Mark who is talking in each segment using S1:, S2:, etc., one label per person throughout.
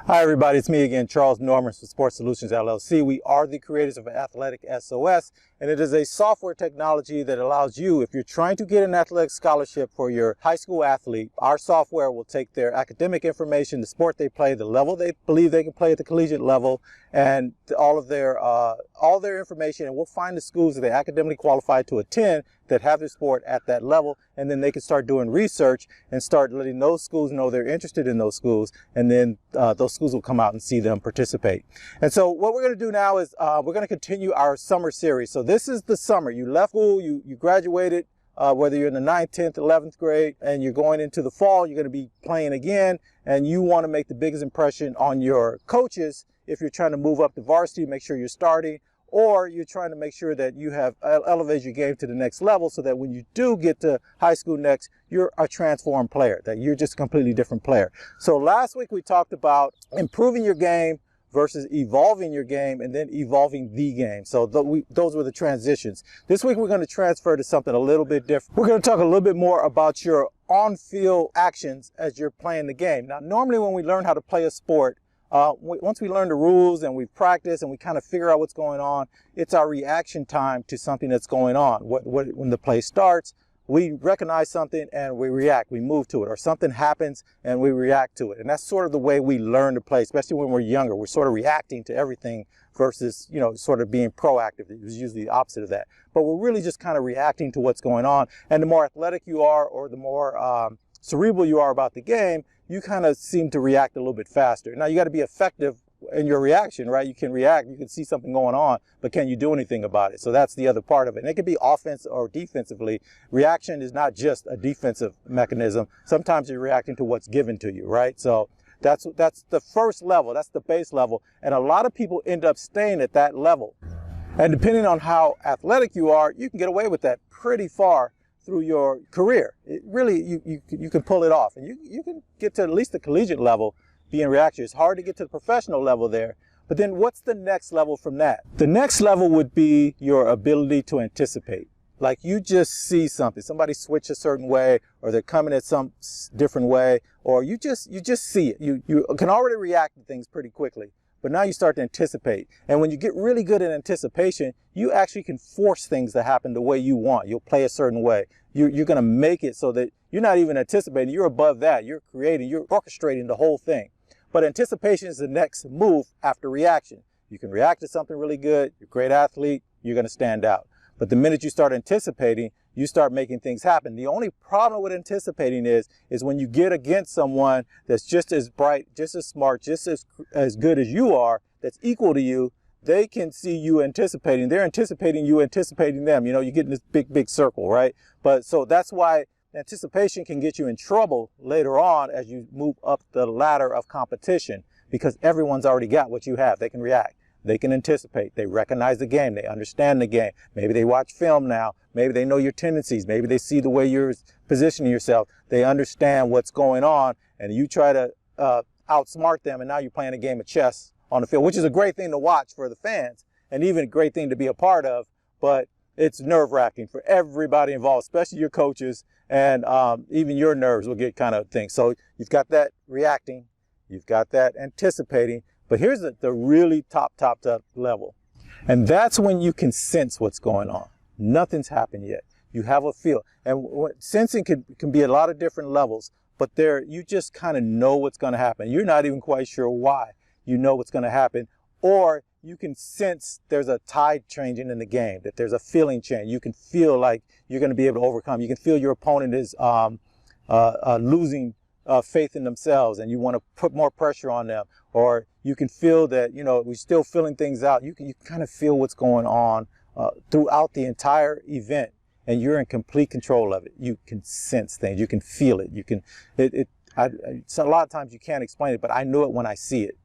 S1: Hi everybody, it's me again, Charles Norman from Sports Solutions LLC. We are the creators of AthleticSOS, and it is a software technology that allows you, if you're trying to get an athletic scholarship for your high school athlete, our software will take their academic information, the sport they play, the level they believe they can play at the collegiate level, and all their information, and we'll find the schools that they're academically qualified to attend that have their sport at that level, and then they can start doing research and start letting those schools know they're interested in those schools, and then those schools will come out and see them participate. And so what we're going to do now is we're going to continue our summer series. So this is the summer. You left school, you graduated, whether you're in the 9th, 10th, 11th grade, and you're going into the fall, you're going to be playing again, and you want to make the biggest impression on your coaches. If you're trying to move up to varsity, make sure you're starting, or you're trying to make sure that you have elevated your game to the next level so that when you do get to high school next, you're a transformed player, that you're just a completely different player. So last week we talked about improving your game versus evolving your game and then evolving the game. So those were the transitions. This week we're going to transfer to something a little bit different. We're going to talk a little bit more about your on-field actions as you're playing the game. Now, normally when we learn how to play a sport, once we learn the rules and we practice and we kind of figure out what's going on, it's our reaction time to something that's going on. When the play starts, we recognize something and we react, we move to it, or something happens and we react to it. And that's sort of the way we learn to play, especially when we're younger. We're sort of reacting to everything versus, sort of being proactive. It was usually the opposite of that. But we're really just kind of reacting to what's going on. And the more athletic you are, or the more cerebral you are about the game, you kind of seem to react a little bit faster. Now you got to be effective in your reaction, right? You can react, you can see something going on, but can you do anything about it? So that's the other part of it. And it can be offense or defensively. Reaction is not just a defensive mechanism. Sometimes you're reacting to what's given to you, right? So that's the first level, that's the base level. And a lot of people end up staying at that level. And depending on how athletic you are, you can get away with that pretty far through your career. It really, you can pull it off, and you can get to at least the collegiate level being reactive. It's hard to get to the professional level there, but then what's the next level from that? The next level would be your ability to anticipate. Like you just see something, somebody switch a certain way, or they're coming at some different way, or you just see it. You can already react to things pretty quickly. But now you start to anticipate. And when you get really good at anticipation, you actually can force things to happen the way you want. You'll play a certain way. You're going to make it so that you're not even anticipating. You're above that. You're creating, you're orchestrating the whole thing. But anticipation is the next move after reaction. You can react to something really good. You're a great athlete. You're going to stand out. But the minute you start anticipating, you start making things happen. The only problem with anticipating is when you get against someone that's just as bright, just as smart, just as good as you are, that's equal to you, they can see you anticipating. They're anticipating you anticipating them. You get in this big circle, right? But so that's why anticipation can get you in trouble later on as you move up the ladder of competition, because everyone's already got what you have. They can react. They can anticipate. They recognize the game. They understand the game. Maybe they watch film now. Maybe they know your tendencies. Maybe they see the way you're positioning yourself. They understand what's going on, and you try to outsmart them, and now you're playing a game of chess on the field, which is a great thing to watch for the fans and even a great thing to be a part of, but it's nerve-wracking for everybody involved, especially your coaches, and even your nerves will get kind of things. So you've got that reacting, you've got that anticipating, but here's the really top level. And that's when you can sense what's going on. Nothing's happened yet. You have a feel. And sensing can be a lot of different levels, but you just kind of know what's going to happen. You're not even quite sure why. You know what's going to happen. Or you can sense there's a tide changing in the game, that there's a feeling change. You can feel like you're going to be able to overcome. You can feel your opponent is losing faith in themselves, and you want to put more pressure on them. Or you can feel that, we're still filling things out. You can kind of feel what's going on throughout the entire event, and you're in complete control of it. You can sense things. You can feel it. You can, so a lot of times you can't explain it, but I know it when I see it.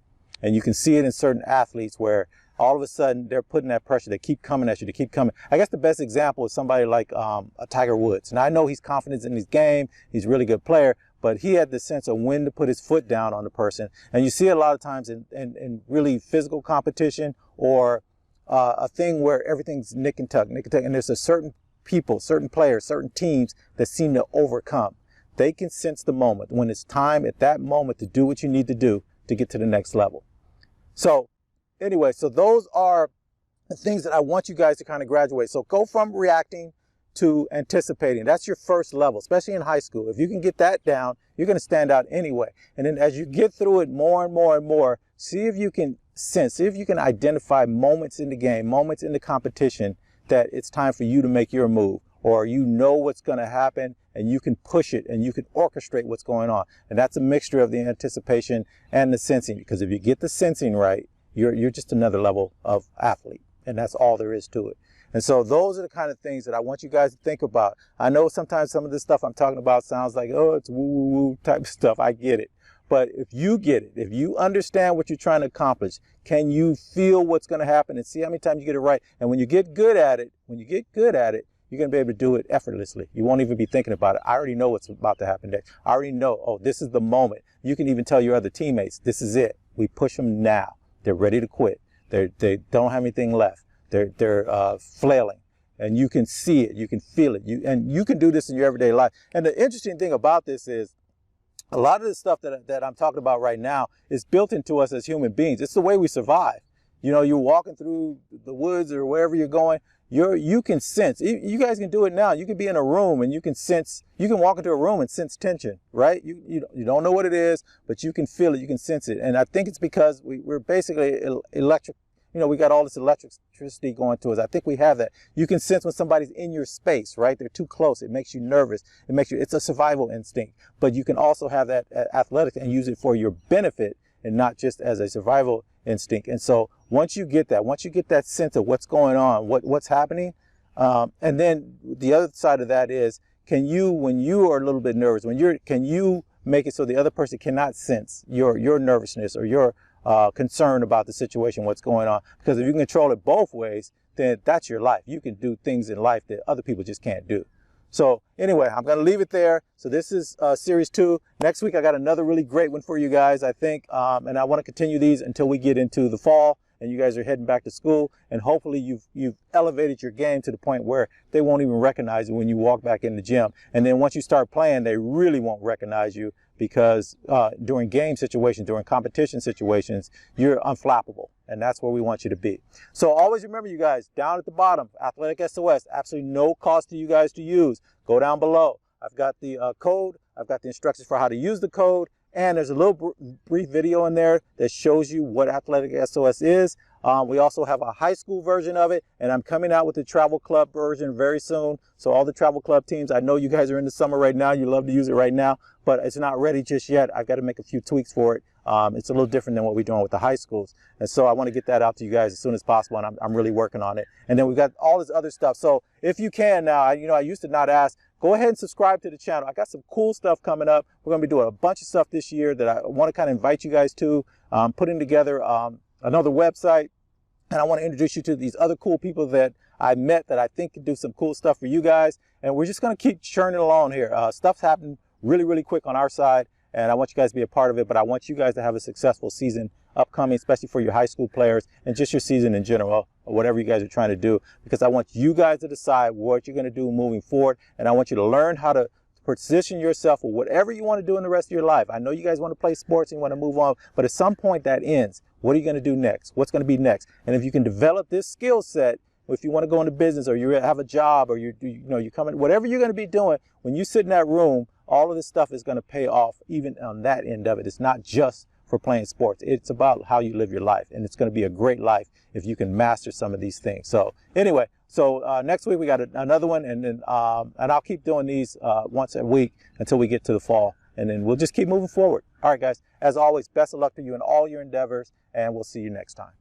S1: And you can see it in certain athletes where all of a sudden they're putting that pressure. They keep coming at you. They keep coming. I guess the best example is somebody like a Tiger Woods. And I know he's confident in his game. He's a really good player. But he had the sense of when to put his foot down on the person. And you see it a lot of times in really physical competition, or a thing where everything's nick and tuck. And there's a certain people, certain players, certain teams that seem to overcome. They can sense the moment. When it's time at that moment to do what you need to do, to get to the next level. So anyway, so those are the things that I want you guys to kind of graduate. So go from reacting to anticipating. That's your first level, especially in high school. If you can get that down, you're going to stand out anyway. And then as you get through it more and more and more, see if you can sense, see if you can identify moments in the game, moments in the competition that it's time for you to make your move, or you know what's going to happen and you can push it and you can orchestrate what's going on. And that's a mixture of the anticipation and the sensing, because if you get the sensing right, you're just another level of athlete, and that's all there is to it. And so those are the kind of things that I want you guys to think about. I know sometimes some of this stuff I'm talking about sounds like, oh, it's woo-woo-woo type of stuff. I get it. But if you get it, if you understand what you're trying to accomplish, can you feel what's going to happen and see how many times you get it right? And when you get good at it, you're going to be able to do it effortlessly. You won't even be thinking about it. I already know what's about to happen next. I already know, oh, this is the moment. You can even tell your other teammates, this is it. We push them now. They're ready to quit. They don't have anything left. They're flailing, and you can see it, you can feel it, and you can do this in your everyday life. And the interesting thing about this is a lot of the stuff that I'm talking about right now is built into us as human beings. It's the way we survive. You know, you're walking through the woods or wherever you're going, you can sense. You guys can do it now. You can be in a room and you can sense. You can walk into a room and sense tension, right? You don't know what it is, but you can feel it. You can sense it. And I think it's because we're basically electric. You know, we got all this electricity going to us. I think we have that. You can sense when somebody's in your space, right? They're too close. It makes you nervous. It's a survival instinct. But you can also have that athletics and use it for your benefit and not just as a survival instinct. And so once you get that sense of what's going on, what's happening, and then the other side of that is, when you are a little bit nervous, can you make it so the other person cannot sense your nervousness or your concern about the situation, what's going on? Because if you can control it both ways, then that's your life. You can do things in life that other people just can't do. So anyway, I'm going to leave it there. So this is series 2. Next week, I got another really great one for you guys, I think. And I want to continue these until we get into the fall and you guys are heading back to school. And hopefully you've elevated your game to the point where they won't even recognize you when you walk back in the gym. And then once you start playing, they really won't recognize you, because during game situations, during competition situations, you're unflappable. And that's where we want you to be. So always remember, you guys, down at the bottom, AthleticSOS, absolutely no cost to you guys to use. Go down below. I've got the code. I've got the instructions for how to use the code. And there's a little brief video in there that shows you what AthleticSOS is. We also have a high school version of it, and I'm coming out with the travel club version very soon. So all the travel club teams, I know you guys are in the summer right now. You love to use it right now, but it's not ready just yet. I've got to make a few tweaks for it. It's a little different than what we're doing with the high schools. And so I want to get that out to you guys as soon as possible, and I'm really working on it. And then we've got all this other stuff. So if you can now, I used to not ask, go ahead and subscribe to the channel. I got some cool stuff coming up. We're going to be doing a bunch of stuff this year that I want to kind of invite you guys to. Putting together another website. And I want to introduce you to these other cool people that I met that I think can do some cool stuff for you guys. And we're just going to keep churning along here. Stuff's happening really, really quick on our side. And I want you guys to be a part of it. But I want you guys to have a successful season upcoming, especially for your high school players and just your season in general, or whatever you guys are trying to do. Because I want you guys to decide what you're going to do moving forward. And I want you to learn how to position yourself for whatever you want to do in the rest of your life. I know you guys want to play sports and you want to move on, but at some point that ends. What are you going to do next? What's going to be next? And if you can develop this skill set, if you want to go into business or you have a job or you come in, whatever you're going to be doing, when you sit in that room, all of this stuff is going to pay off even on that end of it. It's not just for playing sports. It's about how you live your life, and it's going to be a great life if you can master some of these things. So anyway, next week we got another one, and then and I'll keep doing these once a week until we get to the fall, and then we'll just keep moving forward. All right, guys, as always, best of luck to you in all your endeavors, and we'll see you next time.